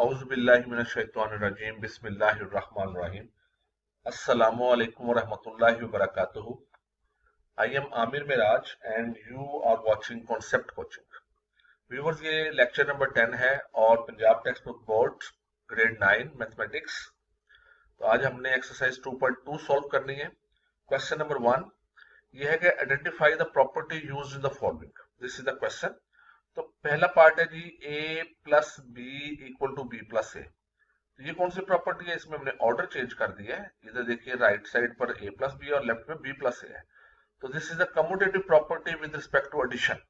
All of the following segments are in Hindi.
औज़ुबिल्लाहिमिनश्शैतानिर्रजीम बिस्मिल्लाहिर्रहमानिर्रहीम अस्सलामु अलैकुम वरहमतुल्लाहि वबरकातुहू। I am Aamir Mairaj and you are watching Concept Coaching. Viewers, ये लेक्चर नंबर 10 है और Punjab text book board grade 9 mathematics. तो आज हमने एक्सरसाइज 2.2 सॉल्व करनी है। क्वेश्चन नंबर 1 ये है कि identify the property used in the following. This is the question. तो पहला पार्ट है जी a plus B equal to B plus A. तो ये कौन सी प्रॉपर्टी है? इसमें हमने ऑर्डर चेंज कर दिया है। इधर देखिए राइट साइड पर a प्लस बी और लेफ्ट में b प्लस ए है। तो this is the commutative property with respect to addition.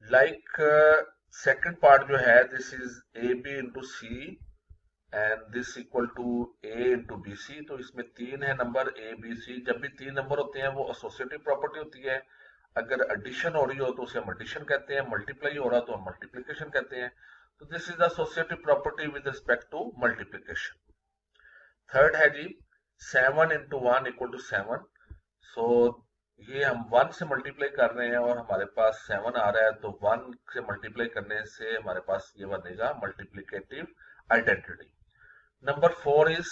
Like second part जो है this is a b into c and this equal to a into b c. तो इसमें तीन है नंबर a b c। जब भी तीन नंबर होते हैं वो एसोसिएटिव प्रॉपर्टी होती है। अगर एडिशन हो रही हो तो उसे हम एडिशन कहते हैं, मल्टीप्लाई हो रहा तो हम मल्टीप्लिकेशन कहते हैं। तो this is the associative property with respect to multiplication. Third है जी 7 इंटू 1 इक्वल टू 7। सो ये हम 1 से मल्टीप्लाई कर रहे हैं और हमारे पास 7 आ रहा है, तो 1 से मल्टीप्लाई करने से हमारे पास ये बनेगा multiplicative identity. Number 4 is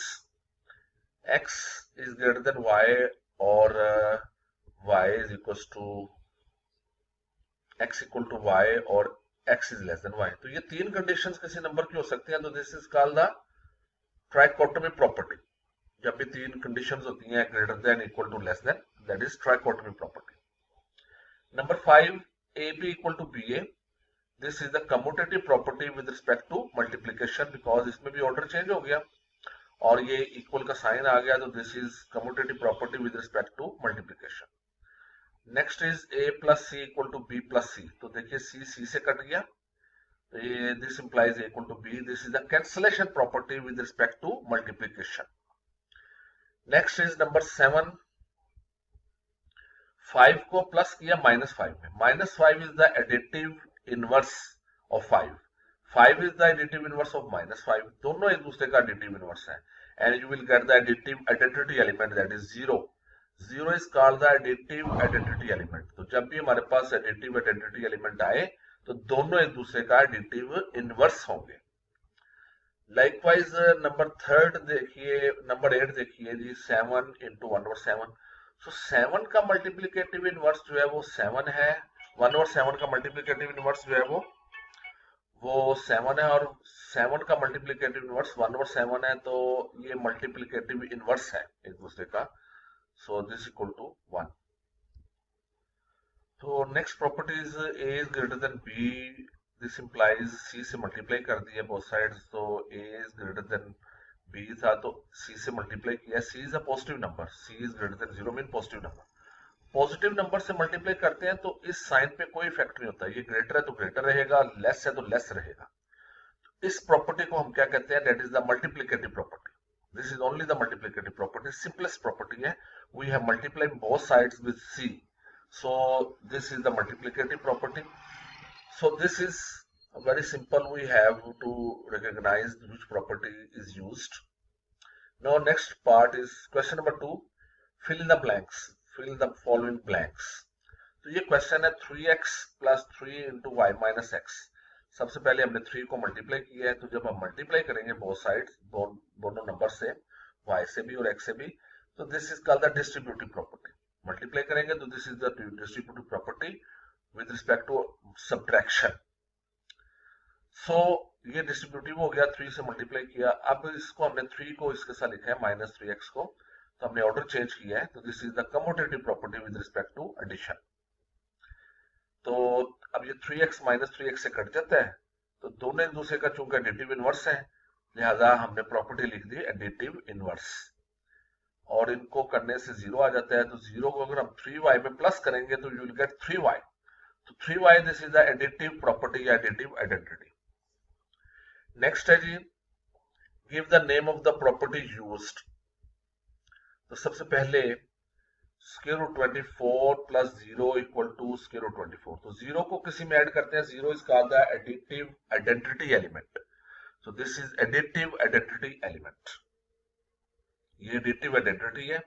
x is greater than y और y is equals to x equal to y और x is less than y। तो ये तीन कंडीशंस किसी नंबर की हो सकती हैं। तो this is called the trichotomy property. जब भी तीन कंडीशंस होती हैं greater than equal to less than, that is trichotomy property. Number 5 a b equal to b a. This is the commutative property with respect to multiplication, because इसमें भी ऑर्डर चेंज हो गया और ये इक्वल का साइन आ गया। तो this is commutative property with respect to multiplication. Next is a plus C equal to B plus C. तो देखिए c से कट गया, तो ये this implies a equal to b। This is the cancellation property with respect to multiplication. Next is number 7 5 को प्लस किया -5 में। -5 is the additive inverse of 5। 5 is the additive inverse of -5। दोनों एक दूसरे का एडिटिव इनवर्स है and you will get the additive identity element that is 0। 0 is called the additive identity element। तो जब भी हमारे पास additive identity element आए तो दोनों एक दूसरे का additive inverse होंगे। Likewise नंबर 8 देखिए जी 7 into 1/7। so 7 का मल्टीप्लिकेटिव इनवर्स जो है वो 7 है। 1/7 का मल्टीप्लिकेटिव इनवर्स जो है वो 7 है और 7 का मल्टीप्लिकेटिव इनवर्स 1/7 है। तो ये मल्टीप्लिकेटिव इनवर्स है एक दूसरे का। So this equal to 1. So next property is a is greater than b. This implies c से मल्टीप्लाई कर दिया both sides। तो a is greater than b था तो c से मल्टीप्लाई किया। c is a positive number। c is greater than 0 mean positive number. Positive number से मल्टीप्लाई करते हैं तो इस साइन पे कोई इफेक्ट नहीं होता। ये ग्रेटर है तो ग्रेटर रहेगा, लेस है तो लेस रहेगा। इस प्रॉपर्टी को हम क्या कहते हैं? That is the multiplicative property. This is only the multiplicative property, simplest property है। We have multiplied both sides with c, so this is the multiplicative property। So this is very simple. We have to recognize which property is used. Now next part is question number 2. Fill in the blanks. Fill the following blanks। तो ये क्वेश्चन है 3x plus 3 into y minus x। सबसे पहले हमने 3 को मल्टीप्लाई किया है, तो जब हम मल्टीप्लाई करेंगे बोथ साइड्स दोनों नंबर से, y से भी और x से भी, तो this is called the distributive property. Multiply करेंगे तो this is the distributive property with respect to subtraction. So ये डिस्ट्रीब्यूटिव हो गया, 3 से मल्टीप्लाई किया। अब इसको हमने 3 को इसके साथ लिखा है -3x को, तो हमने ऑर्डर चेंज किया है। तो this is the commutative property with respect to addition. तो अब ये 3x -3x से कट जाता है, तो दोनों एक दूसरे का चूंकि एडिटिव इनवर्स है, लिहाजा हमने प्रॉपर्टी लिख दी एडिटिव इनवर्स। और इनको करने से 0 आ जाता है। तो 0 को अगर हम 3y में प्लस करेंगे तो यू विल गेट 3y। तो 3y this is the additive property या एडिटिव आइडेंटिटी। नेक्स्ट है जी give the name of the property used. तो सबसे पहले square root 24 plus 0 equal to square root 24। तो 0 को किसी में ऐड करते हैं। 0 is called the additive identity element. So this is additive identity element. ये एडिटिव आइडेंटिटी है।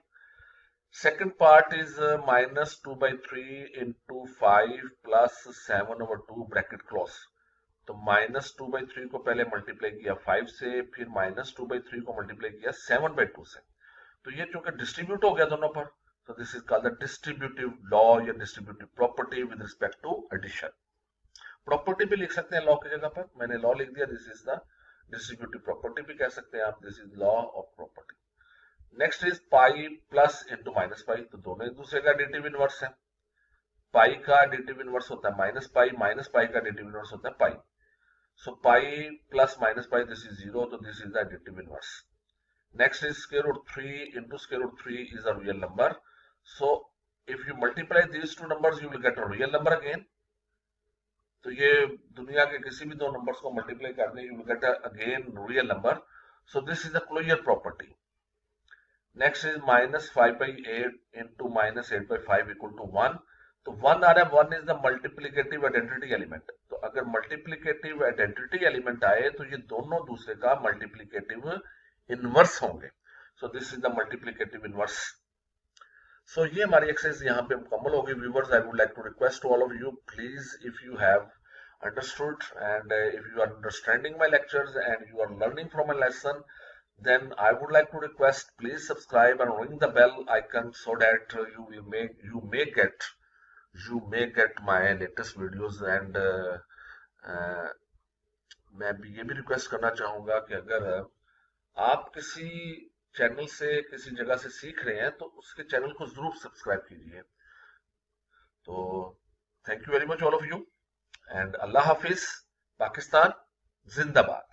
Second part is -2/3 into 5 plus 7/2 bracket close. तो -2/3 को पहले मल्टीप्लाई किया 5 से, फिर -2/3 को मल्टीप्लाई किया 7/2 से। तो ये चूंकि डिस्ट्रीब्यूट हो गया दोनों पर, तो this is called the distributive law या distributive property with respect to addition. Property भी लिख सकते हैं लॉ की जगह पर, मैंने लॉ लिख दिया, this is the distributive property भी कह सकते हैं आप, this is law of property. Next is pi plus into minus pi, तो दोनों एक दूसरे का एडिटिव इनवर्स है। पाई का एडिटिव इनवर्स होता है माइनस पाई का एडिटिव इनवर्स होता है pi. So pi plus minus pi, this is 0, तो this is the additive inverse. Next is square root 3 into square root 3 is a real number. So if you multiply these two numbers, you will get a real number again. तो ये दुनिया के किसी भी दो नंबर्स को मल्टीप्लाई करने, you will get again real number. So this is a closure property. Next is -5/8 into -8/5 equal to 1. तो 1 आ रहा है, 1 is the multiplicative identity element. तो अगर multiplicative identity element आए तो ये दोनों दूसरे का multiplicative इनवर्स होंगे। So this is the multiplicative inverse. So ये हमारी एक्सरसाइज यहाँ पे मुकम्मल होगी। Viewers, I would like to request to all of you, please if you have understood and if you are understanding my lectures and you are learning from a lesson, then I would like to request, please subscribe and ring the bell icon so that you may get my latest videos and मैं भी ये भी रिक्वेस्ट करना चाहूंगा कि अगर आप किसी चैनल से किसी जगह से सीख रहे हैं तो उसके चैनल को जरूर सब्सक्राइब कीजिए। तो thank you very much all of you and अल्लाह हाफिज। पाकिस्तान जिंदाबाद।